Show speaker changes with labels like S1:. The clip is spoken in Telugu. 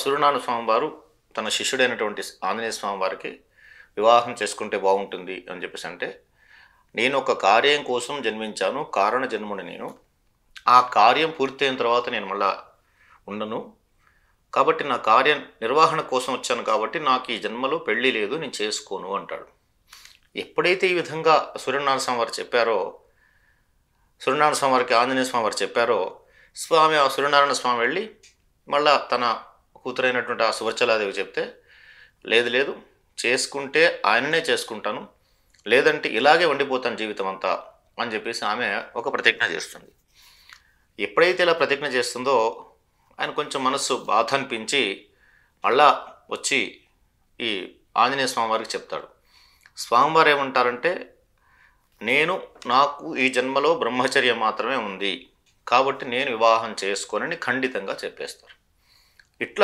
S1: సూర్యనారాయణ స్వామి వారు తన శిష్యుడైనటువంటి ఆంజనేయ స్వామి వారికి వివాహం చేసుకుంటే బాగుంటుంది అని చెప్పేసి అంటే, నేను ఒక కార్యం కోసం జన్మించాను, కారణ జన్ముని నేను. ఆ కార్యం పూర్తయిన తర్వాత నేను మళ్ళా ఉండను. కాబట్టి నా కార్య నిర్వహణ కోసం వచ్చాను కాబట్టి నాకు ఈ జన్మలో పెళ్లి లేదు, నేను చేసుకోను అంటాడు. ఎప్పుడైతే ఈ విధంగా సూర్యనారాయణ స్వామి వారు చెప్పారో, సూర్యనారాయణ స్వామి వారికి ఆంజనేయ స్వామి వారు చెప్పారో, ఆ సూర్యనారాయణ స్వామి వెళ్ళి మళ్ళా తన కూతురైనటువంటి ఆ సువర్చలాదేవి చెప్తే, లేదు లేదు చేసుకుంటే ఆయననే చేసుకుంటాను, లేదంటే ఇలాగే ఉండిపోతాను జీవితం అంతా అని చెప్పేసి ఆమె ఒక ప్రతిజ్ఞ చేస్తుంది. ఎప్పుడైతే ఇలా ప్రతిజ్ఞ చేస్తుందో ఆయన కొంచెం మనస్సు బాధ అనిపించి మళ్ళా వచ్చి ఈ ఆంజనేయ స్వామివారికి చెప్తాడు. స్వామివారు ఏమంటారంటే, నాకు ఈ జన్మలో బ్రహ్మచర్యం మాత్రమే ఉంది కాబట్టి నేను వివాహం చేసుకోనని ఖండితంగా చెప్పేస్తారు. ఇట్లా